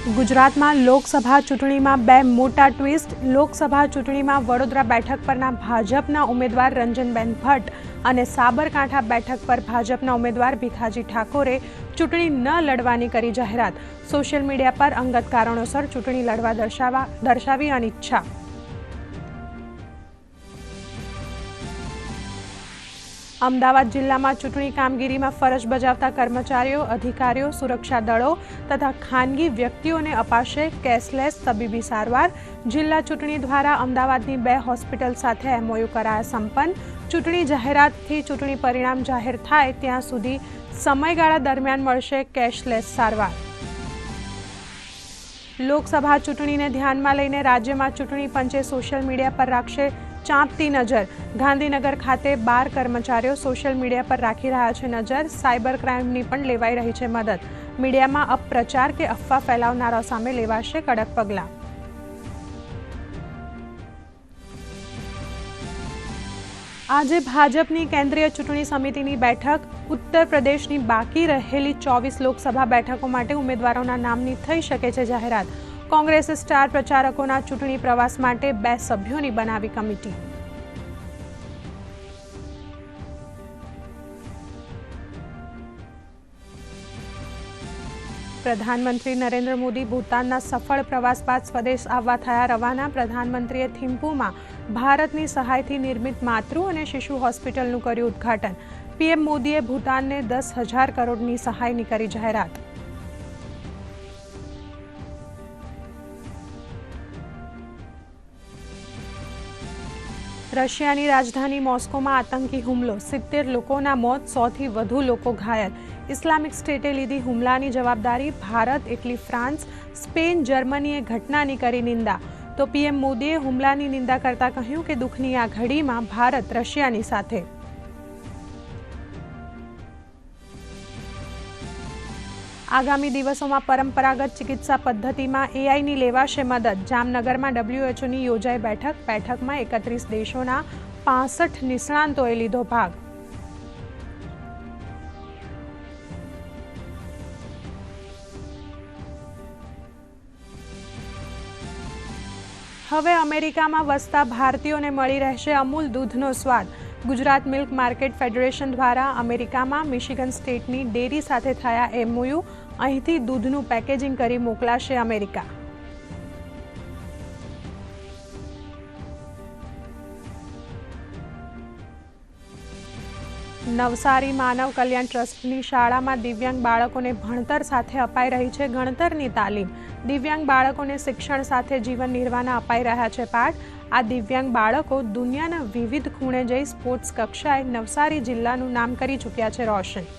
ગુજરાતમાં લોકસભા ચૂંટણીમાં બે મોટા ટ્વિસ્ટ। લોકસભા ચૂંટણીમાં વડોદરા બેઠક પરના ભાજપના ઉમેદવાર રંજનબેન ભટ્ટ અને સાબરકાંઠા બેઠક પર ભાજપના ઉમેદવાર ભીખાજી ઠાકોરે ચૂંટણી ન લડવાની કરી જાહેરાત। સોશિયલ મીડિયા પર અંગત કારણોસર ચૂંટણી લડવા દર્શાવી અનિચ્છા। અમદાવાદ જિલ્લામાં ચૂંટણી કામગીરીમાં ફરજ બજાવતા કર્મચારીઓ, અધિકારીઓ, સુરક્ષા દળો તથા ખાનગી વ્યક્તિઓને અપાશે કેશલેસ તબીબી સારવાર। જિલ્લા ચૂંટણી દ્વારા અમદાવાદની 2 હોસ્પિટલ સાથે એમઓયુ કરાયા સંપન્ન। ચૂંટણી જાહેરાતથી ચૂંટણી પરિણામ જાહેર થાય ત્યાં સુધી સમયગાળા દરમિયાન મળશે કેશલેસ સારવાર। લોકસભા ચૂંટણીને ધ્યાનમાં લઈને રાજ્યમાં ચૂંટણી પંચે સોશિયલ મીડિયા પર રાખશે ચાંપતી નજર। ગાંધીનગર ખાતે 12 કર્મચારીઓ સોશિયલ મીડિયા પર રાખી રહ્યા છે નજર। સાયબર ક્રાઇમની પણ લેવાઈ રહી છે મદદ। મીડિયામાં અપપ્રચાર કે અફવા ફેલાવનારાઓ સામે લેવાશે કડક પગલાં। આજે ભાજપની કેન્દ્રીય ચૂંટણી સમિતિની બેઠક। ઉત્તર પ્રદેશની બાકી રહેલી 24 લોકસભા બેઠકો માટે ઉમેદવારોના નામની થઈ શકે છે જાહેરાત। કોંગ્રેસે સ્ટાર પ્રચારકોના ચૂંટણી પ્રવાસ માટે 2 સભ્યોની બનાવી કમિટી। પ્રધાનમંત્રી નરેન્દ્ર મોદી ભૂતાનના સફળ પ્રવાસ બાદ સ્વદેશ આવવા થયા રવાના। પ્રધાનમંત્રીએ થિમ્પુમાં ભારતની સહાયથી નિર્મિત માતૃ અને શિશુ હોસ્પિટલનું કર્યું ઉદ્ઘાટન। પીએમ મોદીએ ભૂતાનને 10,000 કરોડની સહાયની કરી જાહેરાત। રશિયાની રાજધાની મોસ્કોમાં આતંકી હુમલો, 70 લોકોના મોત, 100થી વધુ લોકો ઘાયલ। ઇસ્લામિક સ્ટેટે લીધી હુમલાની જવાબદારી। ભારત, ઇટલી, ફ્રાન્સ, સ્પેન, જર્મનીએ ઘટનાની કરી નિંદા। તો પીએમ મોદીએ હુમલાની નિંદા કરતા કહ્યું કે દુઃખની આ ઘડીમાં ભારત રશિયાની સાથે। આગામી દિવસોમાં પરંપરાગત ચિકિત્સા પદ્ધતિમાં એઆઈની લેવાશે મદદ। જામનગરમાં WHOની યોજાઈ બેઠક। બેઠકમાં 31 દેશોના 65 નિષ્ણાંતોએ લીધો ભાગ। હવે અમેરિકામાં વસતા ભારતીયોને મળી રહેશે અમૂલ દૂધનો સ્વાદ। ગુજરાત મિલ્ક માર્કેટ ફેડરેશન દ્વારા અમેરિકામાં મિશિગન સ્ટેટની ડેરી સાથે થયા એમઓયુ। અહીંથી દૂધનું પેકેજિંગ કરી મોકલાશે અમેરિકા। નવસારી માનવ કલ્યાણ ટ્રસ્ટની શાળામાં દિવ્યાંગ બાળકોને ભણતર સાથે અપાઈ રહી છે ગણતરની તાલીમ। દિવ્યાંગ બાળકોને શિક્ષણ સાથે જીવન નિર્વાહના અપાઈ રહ્યા છે પાઠ। આ દિવ્યાંગ બાળકો દુનિયાના વિવિધ ખૂણે જઈ સ્પોર્ટ્સ કક્ષાએ નવસારી જિલ્લાનું નામ કરી ચૂક્યા છે રોશન।